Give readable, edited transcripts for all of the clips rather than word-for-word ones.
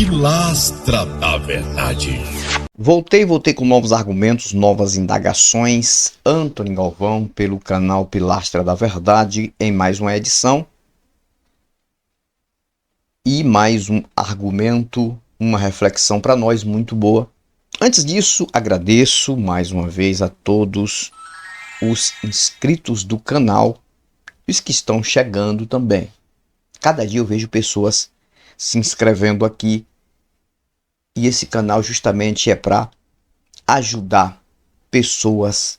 Pilastra da Verdade. Voltei com novos argumentos, novas indagações. Antony Galvão, pelo canal Pilastra da Verdade, em mais uma edição. E mais um argumento, uma reflexão para nós muito boa. Antes disso, agradeço mais uma vez a todos os inscritos do canal e os que estão chegando também. Cada dia eu vejo pessoas se inscrevendo aqui. E esse canal justamente é para ajudar pessoas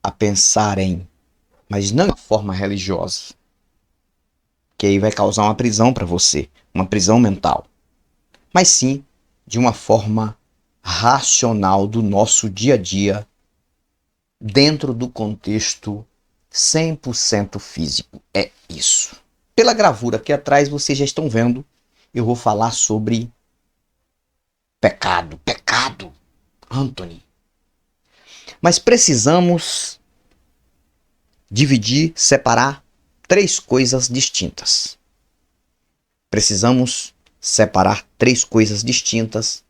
a pensarem, mas não de forma religiosa, que aí vai causar uma prisão para você, uma prisão mental, mas sim de uma forma racional do nosso dia a dia, dentro do contexto 100% físico. É isso. Pela gravura aqui atrás, vocês já estão vendo, eu vou falar sobre pecado, Antony. Mas precisamos dividir, separar três coisas distintas. Precisamos separar três coisas distintas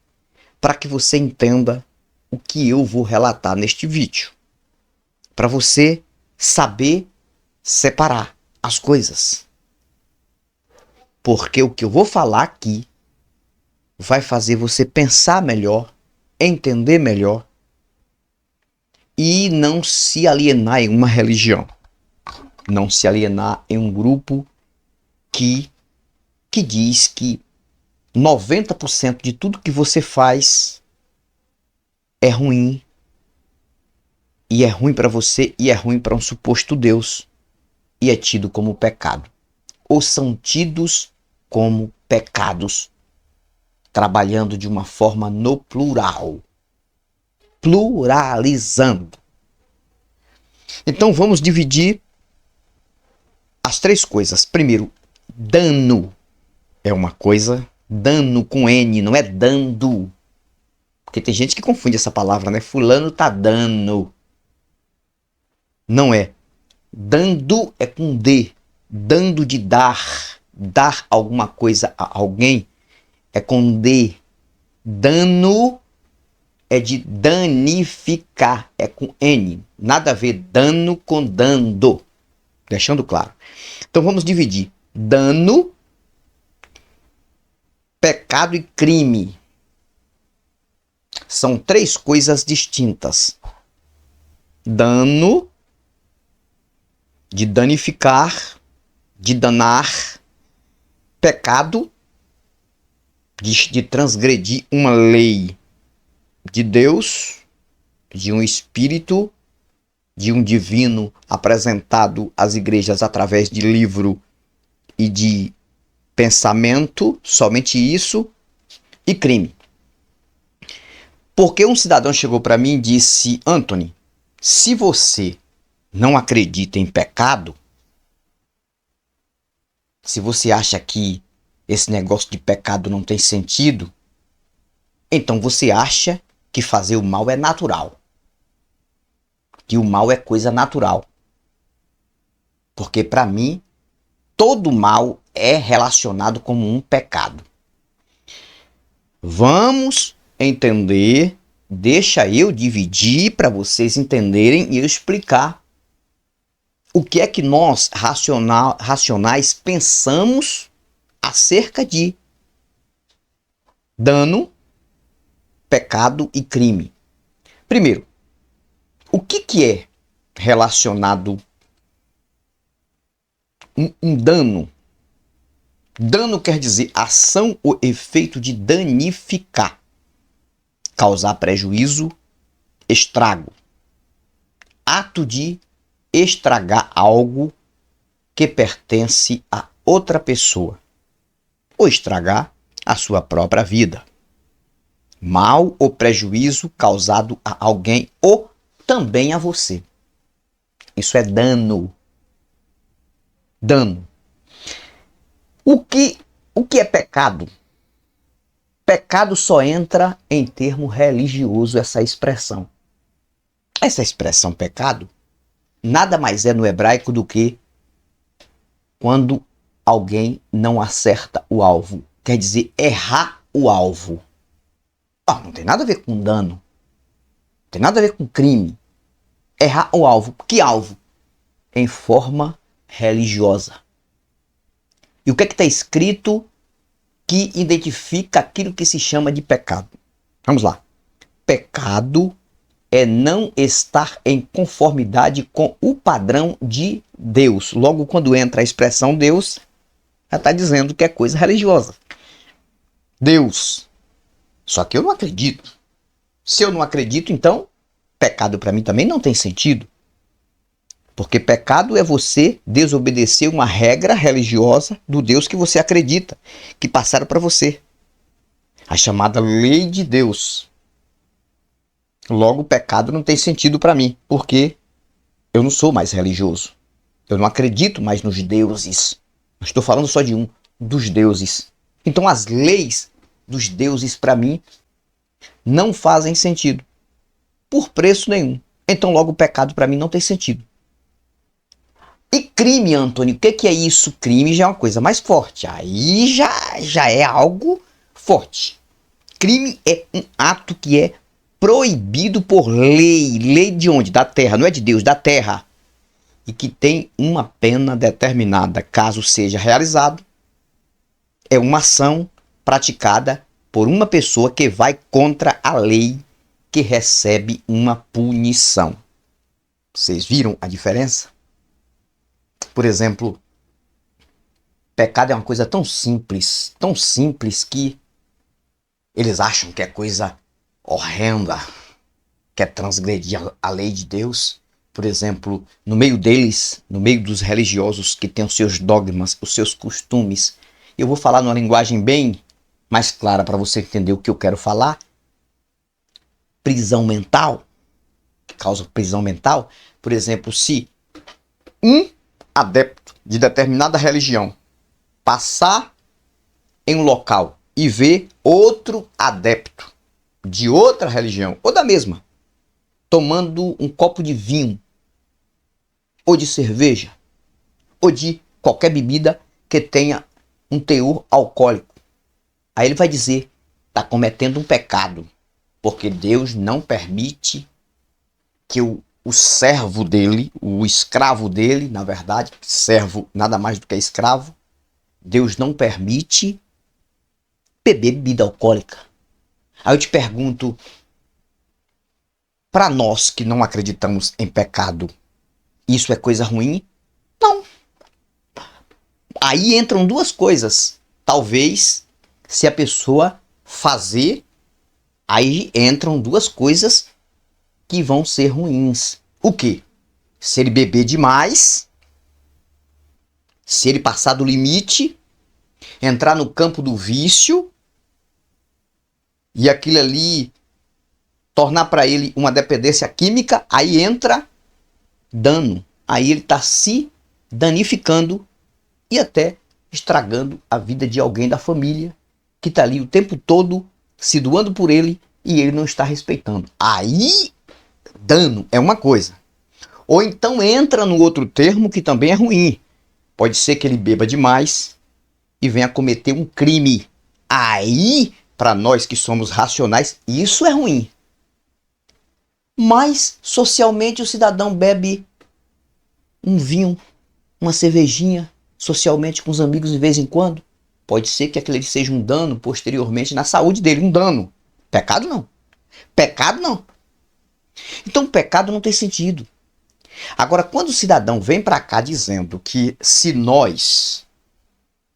para que você entenda o que eu vou relatar neste vídeo. Para você saber separar as coisas. Porque o que eu vou falar aqui vai fazer você pensar melhor, entender melhor e não se alienar em uma religião. Não se alienar em um grupo que diz que 90% de tudo que você faz é ruim. E é ruim para você e é ruim para um suposto Deus. E é tido como pecado. Ou são tidos como pecados. Trabalhando de uma forma no plural. Pluralizando. Então vamos dividir as três coisas. Primeiro, dano é uma coisa. Dano com N, não é dando. Porque tem gente que confunde essa palavra, né? Fulano tá dando. Não é. Dando é com D. Dando de dar. Dar alguma coisa a alguém é com D. Dano é de danificar. É com N. Nada a ver dano com dando. Deixando claro. Então vamos dividir. Dano, pecado e crime. São três coisas distintas. Dano, de danificar, de danar. Pecado, de transgredir uma lei de Deus, de um espírito, de um divino apresentado às igrejas através de livro e de pensamento, somente isso, e crime. Porque um cidadão chegou para mim e disse: Antony, se você não acredita em pecado, se você acha que esse negócio de pecado não tem sentido, então você acha que fazer o mal é natural. Que o mal é coisa natural. Porque para mim, todo mal é relacionado como um pecado. Vamos entender, deixa eu dividir para vocês entenderem e eu explicar o que é que nós, racionais, pensamos acerca de dano, pecado e crime. Primeiro, o que é relacionado um dano? Dano quer dizer ação ou efeito de danificar, causar prejuízo, estrago. Ato de estragar algo que pertence a outra pessoa, ou estragar a sua própria vida. Mal ou prejuízo causado a alguém ou também a você. Isso é dano. Dano. O que é pecado? Pecado só entra em termo religioso, essa expressão. Essa expressão pecado nada mais é no hebraico do que quando alguém não acerta o alvo. Quer dizer, errar o alvo. Não tem nada a ver com dano. Não tem nada a ver com crime. Errar o alvo. Que alvo? Em forma religiosa. E o que é que está escrito que identifica aquilo que se chama de pecado? Vamos lá. Pecado é não estar em conformidade com o padrão de Deus. Logo, quando entra a expressão Deus, já está dizendo que é coisa religiosa. Deus. Só que eu não acredito. Se eu não acredito, então, pecado para mim também não tem sentido. Porque pecado é você desobedecer uma regra religiosa do Deus que você acredita, que passaram para você. A chamada lei de Deus. Logo, o pecado não tem sentido para mim, porque eu não sou mais religioso. Eu não acredito mais nos deuses. Não estou falando só de um, dos deuses. Então, as leis dos deuses, para mim, não fazem sentido. Por preço nenhum. Então, logo, o pecado para mim não tem sentido. E crime, Antônio, o que é isso? Crime já é uma coisa mais forte. Aí já é algo forte. Crime é um ato que é proibido por lei. Lei de onde? Da terra. Não é de Deus, da terra. E que tem uma pena determinada. Caso seja realizado, é uma ação praticada por uma pessoa que vai contra a lei, que recebe uma punição. Vocês viram a diferença? Por exemplo, pecado é uma coisa tão simples que eles acham que é coisa horrenda, que é transgredir a lei de Deus. Por exemplo, no meio deles, no meio dos religiosos que têm os seus dogmas, os seus costumes, eu vou falar numa linguagem bem mais clara para você entender o que eu quero falar. Prisão mental, que causa prisão mental. Por exemplo, se um adepto de determinada religião passar em um local e ver outro adepto de outra religião, ou da mesma, tomando um copo de vinho, ou de cerveja, ou de qualquer bebida que tenha um teor alcoólico, aí ele vai dizer, está cometendo um pecado, porque Deus não permite que o servo dele, o escravo dele, na verdade, servo nada mais do que escravo, Deus não permite beber bebida alcoólica. Aí eu te pergunto, para nós que não acreditamos em pecado, isso é coisa ruim? Não. Aí entram duas coisas. Talvez, se a pessoa fazer, aí entram duas coisas que vão ser ruins. O quê? Se ele beber demais, se ele passar do limite, entrar no campo do vício e aquilo ali tornar para ele uma dependência química, aí entra dano. Aí ele está se danificando e até estragando a vida de alguém da família que está ali o tempo todo se doando por ele e ele não está respeitando. Aí, dano é uma coisa. Ou então entra no outro termo que também é ruim. Pode ser que ele beba demais e venha cometer um crime. Aí, para nós que somos racionais, isso é ruim. Mas, socialmente, o cidadão bebe um vinho, uma cervejinha, socialmente com os amigos de vez em quando. Pode ser que aquele seja um dano posteriormente na saúde dele, um dano. Pecado não. Pecado não. Então, pecado não tem sentido. Agora, quando o cidadão vem para cá dizendo que se nós,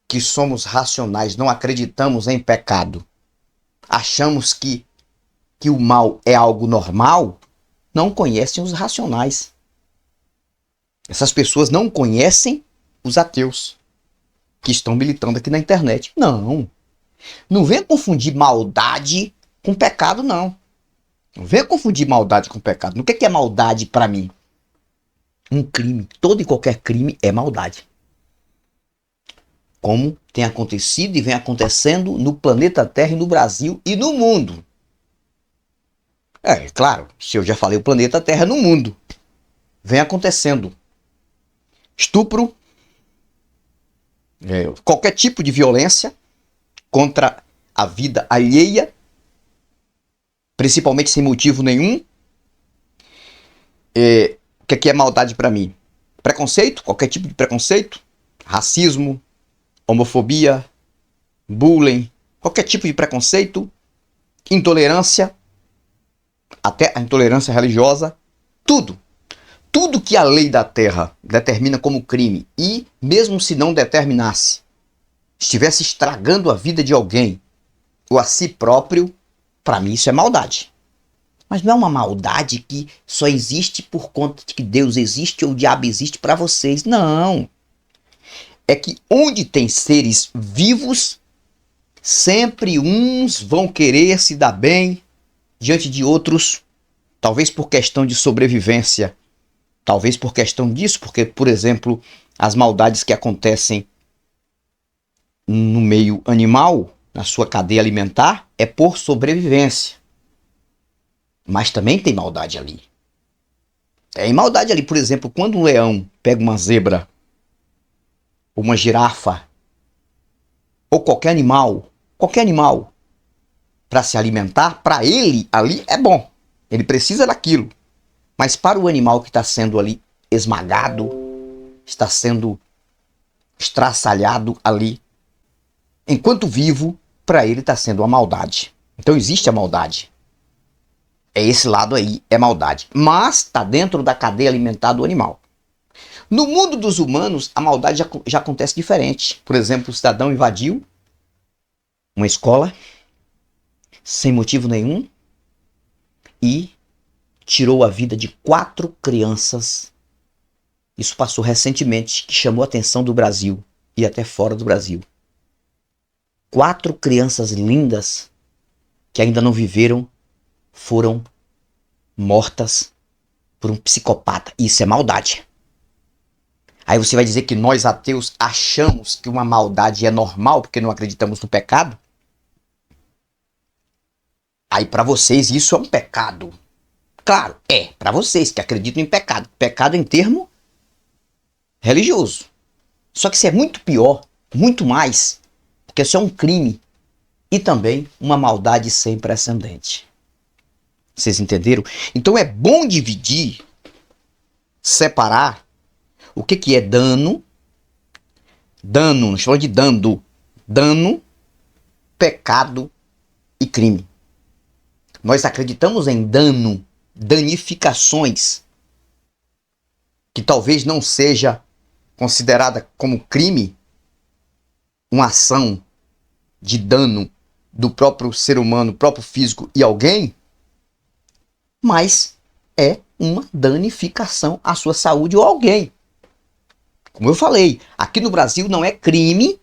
que somos racionais, não acreditamos em pecado, achamos que o mal é algo normal, não conhecem os racionais. Essas pessoas não conhecem os ateus que estão militando aqui na internet. Não. Não venha confundir maldade com pecado, não. Não venha confundir maldade com pecado. O que é maldade para mim? Um crime. Todo e qualquer crime é maldade. Como tem acontecido e vem acontecendo no planeta Terra e no Brasil e no mundo. É claro, se eu já falei o planeta Terra, no mundo vem acontecendo estupro, qualquer tipo de violência contra a vida alheia, principalmente sem motivo nenhum. O que é maldade para mim? Preconceito, qualquer tipo de preconceito, racismo, homofobia, bullying, qualquer tipo de preconceito, intolerância, até a intolerância religiosa, tudo. Tudo que a lei da terra determina como crime, e mesmo se não determinasse, estivesse estragando a vida de alguém ou a si próprio, para mim isso é maldade. Mas não é uma maldade que só existe por conta de que Deus existe ou o diabo existe para vocês. Não. É que onde tem seres vivos, sempre uns vão querer se dar bem diante de outros, talvez por questão de sobrevivência, talvez por questão disso, porque, por exemplo, as maldades que acontecem no meio animal, na sua cadeia alimentar, é por sobrevivência. Mas também tem maldade ali. Tem maldade ali, por exemplo, quando um leão pega uma zebra, ou uma girafa, ou qualquer animal, para se alimentar, para ele ali é bom. Ele precisa daquilo. Mas para o animal que está sendo ali esmagado, está sendo estraçalhado ali, enquanto vivo, para ele está sendo uma maldade. Então existe a maldade. É esse lado aí, é maldade. Mas está dentro da cadeia alimentar do animal. No mundo dos humanos, a maldade já acontece diferente. Por exemplo, o cidadão invadiu uma escola sem motivo nenhum e tirou a vida de 4 crianças. Isso passou recentemente, que chamou a atenção do Brasil e até fora do Brasil. 4 crianças lindas que ainda não viveram foram mortas por um psicopata. Isso é maldade. Aí você vai dizer que nós ateus achamos que uma maldade é normal porque não acreditamos no pecado? Aí para vocês isso é um pecado. Claro, é para vocês que acreditam em pecado. Pecado em termo religioso. Só que isso é muito pior, muito mais, porque isso é um crime e também uma maldade sem precedente. Vocês entenderam? Então é bom dividir, separar o que é dano, não chama de dano, pecado e crime. Nós acreditamos em dano, danificações, que talvez não seja considerada como crime, uma ação de dano do próprio ser humano, próprio físico e alguém, mas é uma danificação à sua saúde ou alguém. Como eu falei, aqui no Brasil não é crime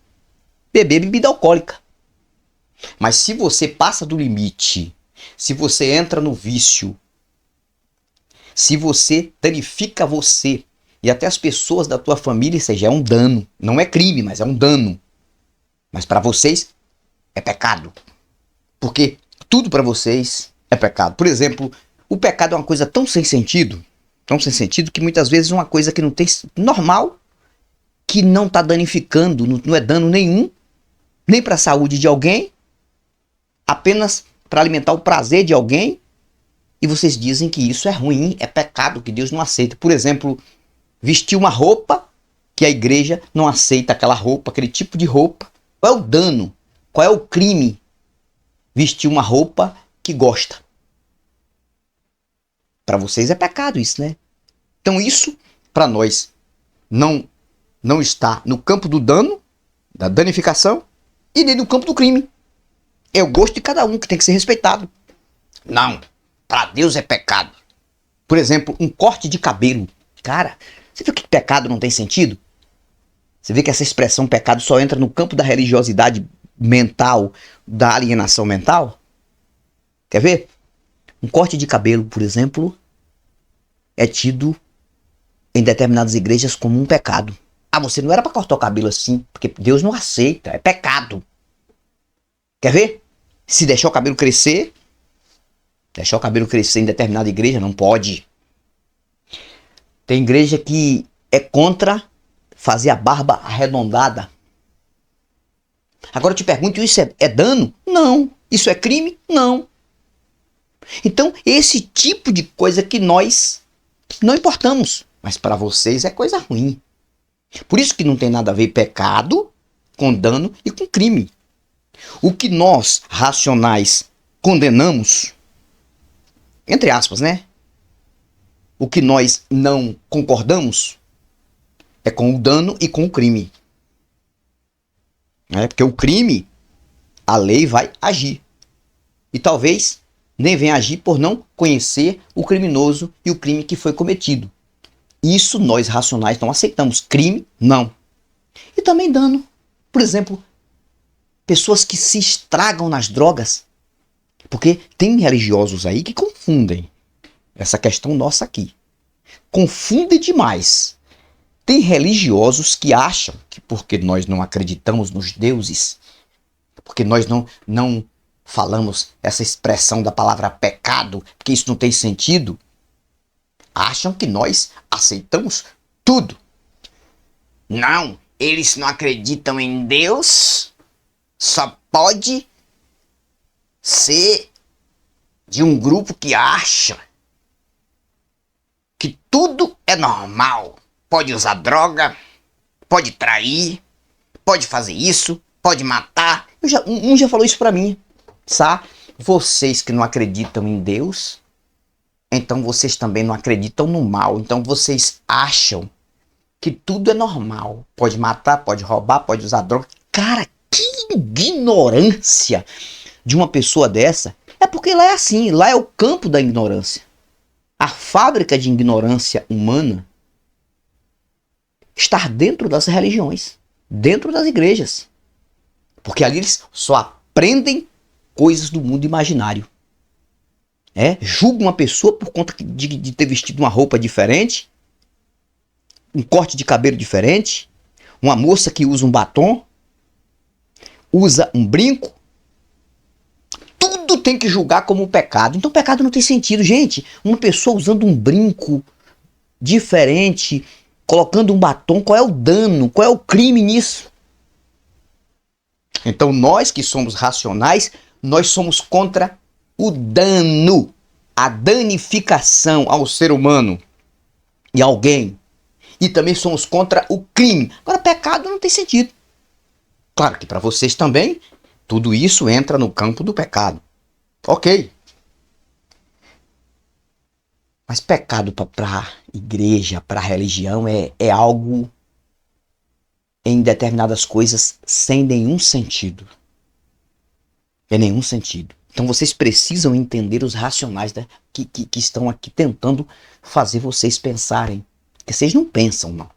beber bebida alcoólica. Mas se você passa do limite, se você entra no vício, se você danifica você e até as pessoas da tua família, isso já é um dano. Não é crime, mas é um dano. Mas para vocês é pecado. Porque tudo para vocês é pecado. Por exemplo, o pecado é uma coisa tão sem sentido que muitas vezes é uma coisa que não tem normal, que não está danificando, não é dano nenhum, nem para a saúde de alguém, apenas para alimentar o prazer de alguém, e vocês dizem que isso é ruim, é pecado, que Deus não aceita. Por exemplo, vestir uma roupa que a igreja não aceita aquela roupa, aquele tipo de roupa. Qual é o dano? Qual é o crime? Vestir uma roupa que gosta. Para vocês é pecado isso, né? Então isso, para nós, não está no campo do dano, da danificação, e nem no campo do crime. É o gosto de cada um que tem que ser respeitado. Não, para Deus é pecado. Por exemplo, um corte de cabelo. Cara, você viu que pecado não tem sentido? Você vê que essa expressão pecado só entra no campo da religiosidade mental, da alienação mental? Quer ver? Um corte de cabelo, por exemplo, é tido em determinadas igrejas como um pecado. Ah, você não era para cortar o cabelo assim, porque Deus não aceita, é pecado. Quer ver? Se deixar o cabelo crescer em determinada igreja, não pode. Tem igreja que é contra fazer a barba arredondada. Agora eu te pergunto, isso é dano? Não. Isso é crime? Não. Então, esse tipo de coisa que nós não importamos, mas para vocês é coisa ruim. Por isso que não tem nada a ver pecado com dano e com crime. O que nós, racionais, condenamos, entre aspas, né? O que nós não concordamos é com o dano e com o crime. Porque o crime, a lei vai agir. E talvez nem venha agir por não conhecer o criminoso e o crime que foi cometido. Isso nós racionais não aceitamos. Crime, não. E também dano. Por exemplo, pessoas que se estragam nas drogas. Porque tem religiosos aí que confundem essa questão nossa aqui. Confundem demais. Tem religiosos que acham que porque nós não acreditamos nos deuses, porque nós não falamos essa expressão da palavra pecado, porque isso não tem sentido, acham que nós aceitamos tudo. Não, eles não acreditam em Deus, só pode ser de um grupo que acha que tudo é normal. Pode usar droga, pode trair, pode fazer isso, pode matar. Um já falou isso pra mim, sabe? Vocês que não acreditam em Deus, então vocês também não acreditam no mal. Então vocês acham que tudo é normal. Pode matar, pode roubar, pode usar droga. Cara, que ignorância de uma pessoa dessa. É porque lá é assim, lá é o campo da ignorância. A fábrica de ignorância humana está dentro das religiões, dentro das igrejas. Porque ali eles só aprendem coisas do mundo imaginário. Julga uma pessoa por conta de ter vestido uma roupa diferente, um corte de cabelo diferente, uma moça que usa um batom, usa um brinco. Tudo tem que julgar como um pecado. Então pecado não tem sentido. Gente, uma pessoa usando um brinco diferente, colocando um batom, qual é o dano? Qual é o crime nisso? Então nós que somos racionais, nós somos contra o dano, a danificação ao ser humano e alguém. E também somos contra o crime. Agora, pecado não tem sentido. Claro que para vocês também, tudo isso entra no campo do pecado. Ok. Mas pecado para igreja, para religião, é algo em determinadas coisas sem nenhum sentido. É nenhum sentido. Então vocês precisam entender os racionais que estão aqui tentando fazer vocês pensarem. Porque vocês não pensam, não.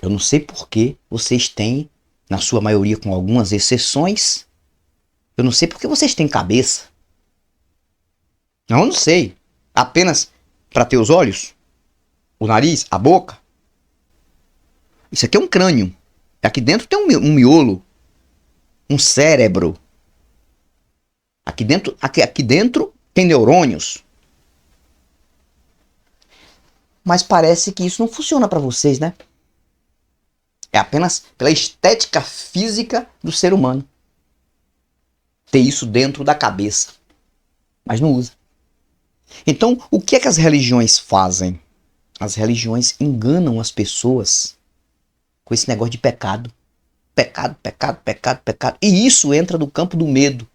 Eu não sei por que vocês têm, na sua maioria com algumas exceções, eu não sei por que vocês têm cabeça. Eu não sei. Apenas para ter os olhos, o nariz, a boca. Isso aqui é um crânio. Aqui dentro tem um miolo, um cérebro. Aqui dentro tem neurônios. Mas parece que isso não funciona para vocês, né? É apenas pela estética física do ser humano ter isso dentro da cabeça. Mas não usa. Então, o que é que as religiões fazem? As religiões enganam as pessoas com esse negócio de pecado. Pecado, pecado, pecado, pecado. E isso entra no campo do medo.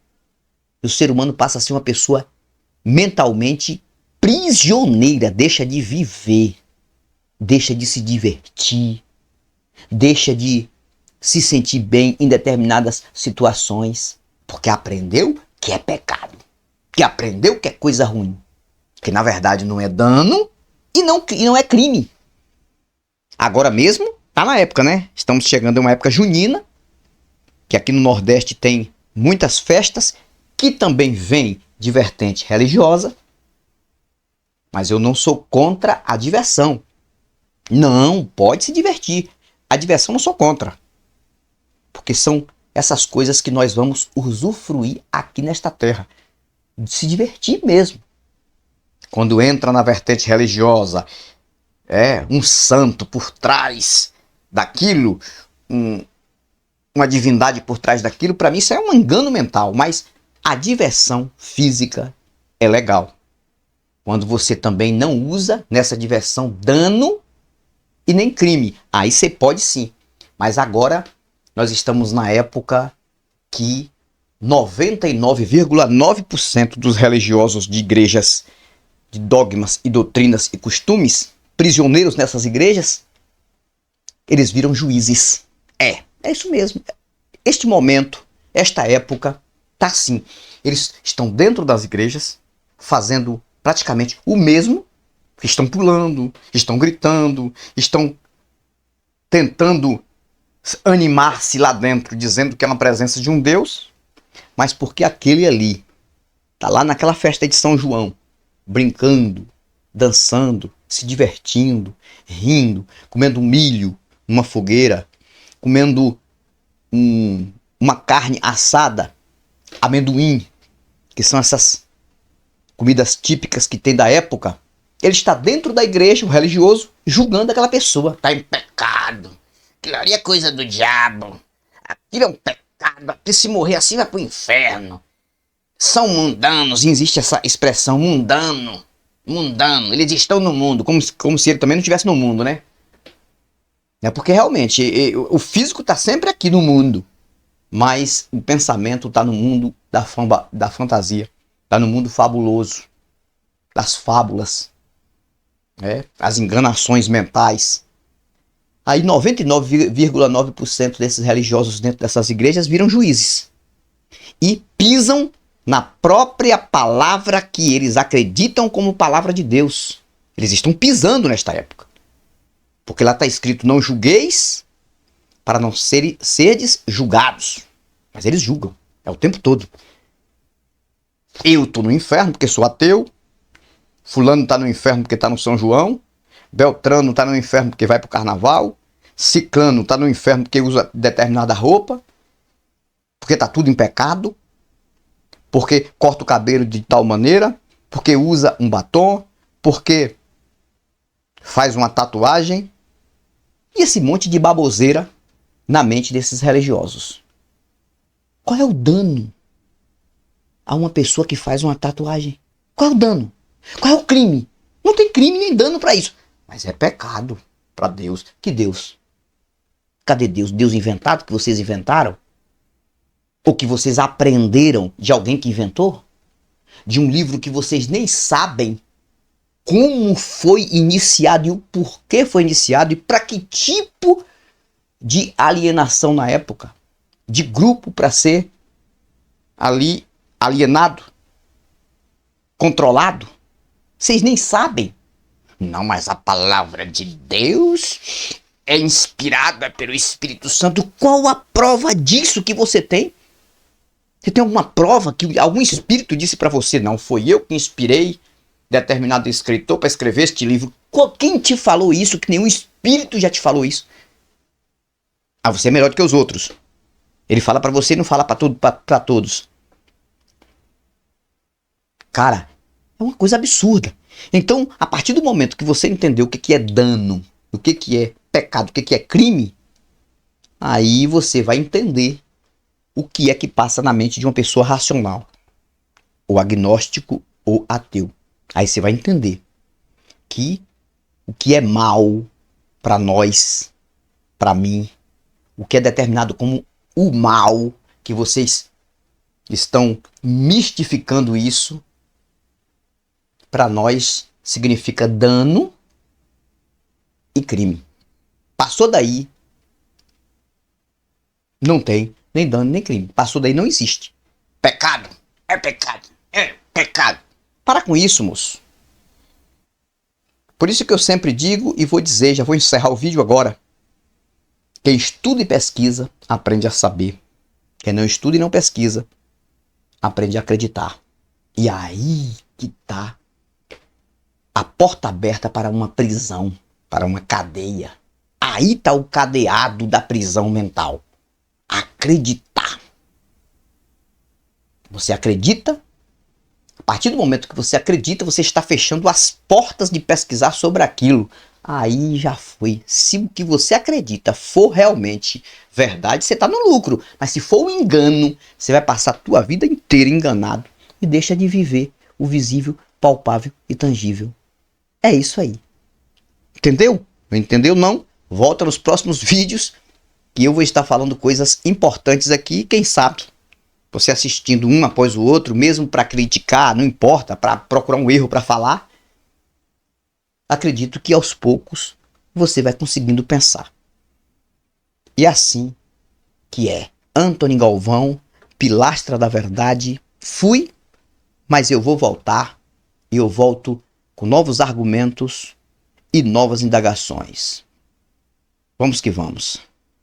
E o ser humano passa a ser uma pessoa mentalmente prisioneira, deixa de viver, deixa de se divertir, deixa de se sentir bem em determinadas situações, porque aprendeu que é pecado, que aprendeu que é coisa ruim, que na verdade não é dano e não é crime. Agora mesmo, tá na época, né? Estamos chegando a uma época junina, que aqui no Nordeste tem muitas festas, que também vem de vertente religiosa, mas eu não sou contra a diversão. Não, pode se divertir. A diversão eu não sou contra. Porque são essas coisas que nós vamos usufruir aqui nesta terra. De se divertir mesmo. Quando entra na vertente religiosa, um santo por trás daquilo, um uma divindade por trás daquilo, para mim isso é um engano mental. Mas a diversão física é legal. Quando você também não usa nessa diversão dano e nem crime. Aí você pode sim. Mas agora nós estamos na época que 99,9% dos religiosos de igrejas, de dogmas e doutrinas e costumes, prisioneiros nessas igrejas, eles viram juízes. É isso mesmo. Este momento, esta época, tá assim. Eles estão dentro das igrejas, fazendo praticamente o mesmo, estão pulando, estão gritando, estão tentando animar-se lá dentro, dizendo que é uma presença de um Deus, mas porque aquele ali tá lá naquela festa de São João, brincando, dançando, se divertindo, rindo, comendo milho numa fogueira, comendo uma carne assada, amendoim, que são essas comidas típicas que tem da época. Ele está dentro da igreja, o religioso, julgando aquela pessoa. Está em pecado. Aquilo ali é coisa do diabo. Aquilo é um pecado. Aqui se morrer assim vai pro inferno. São mundanos. E existe essa expressão, mundano. Mundano. Eles estão no mundo. Como se ele também não estivesse no mundo, né? É porque realmente o físico está sempre aqui no mundo. Mas o pensamento está no mundo da fantasia. Está no mundo fabuloso. Das fábulas. As enganações mentais. Aí 99,9% desses religiosos dentro dessas igrejas viram juízes. E pisam na própria palavra que eles acreditam como palavra de Deus. Eles estão pisando nesta época. Porque lá está escrito, não julgueis para não serdes julgados. Mas eles julgam. É o tempo todo. Eu estou no inferno porque sou ateu. Fulano está no inferno porque está no São João. Beltrano está no inferno porque vai para o carnaval. Ciclano está no inferno porque usa determinada roupa. Porque está tudo em pecado. Porque corta o cabelo de tal maneira. Porque usa um batom. Porque faz uma tatuagem. E esse monte de baboseira na mente desses religiosos. Qual é o dano a uma pessoa que faz uma tatuagem? Qual é o dano? Qual é o crime? Não tem crime nem dano para isso. Mas é pecado para Deus. Que Deus? Cadê Deus? Deus inventado que vocês inventaram? Ou que vocês aprenderam de alguém que inventou? De um livro que vocês nem sabem como foi iniciado e o porquê foi iniciado e para que tipo de alienação na época? De grupo para ser ali alienado? Controlado? Vocês nem sabem. Não, mas a palavra de Deus é inspirada pelo Espírito Santo. Qual a prova disso que você tem? Você tem alguma prova que algum espírito disse para você? Não, foi eu que inspirei determinado escritor para escrever este livro. Quem te falou isso? Que nenhum espírito já te falou isso. Ah, você é melhor do que os outros. Ele fala para você e não fala para todos. Cara, é uma coisa absurda. Então, a partir do momento que você entendeu o que é dano, o que é pecado, o que é crime, aí você vai entender o que é que passa na mente de uma pessoa racional, ou agnóstico, ou ateu. Aí você vai entender que o que é mal para nós, para mim, o que é determinado como o mal, que vocês estão mistificando isso, para nós significa dano e crime. Passou daí, não tem nem dano nem crime. Passou daí, não existe. Pecado é pecado, é pecado. Para com isso, moço. Por isso que eu sempre digo e vou dizer, já vou encerrar o vídeo agora. Quem estuda e pesquisa, aprende a saber. Quem não estuda e não pesquisa, aprende a acreditar. E aí que tá a porta aberta para uma prisão, para uma cadeia. Aí tá o cadeado da prisão mental. Acreditar. Você acredita? A partir do momento que você acredita, você está fechando as portas de pesquisar sobre aquilo. aí já foi. Se o que você acredita for realmente verdade, você está no lucro. Mas se for um engano, você vai passar a tua vida inteira enganado e deixa de viver o visível, palpável e tangível. É isso aí. Entendeu? Entendeu não? Volta nos próximos vídeos que eu vou estar falando coisas importantes aqui. Quem sabe você assistindo um após o outro, mesmo para criticar, não importa, para procurar um erro para falar, acredito que aos poucos você vai conseguindo pensar. E assim que é. Antony Galvão, pilastra da verdade. Fui, mas eu vou voltar e eu volto com novos argumentos e novas indagações. Vamos que vamos.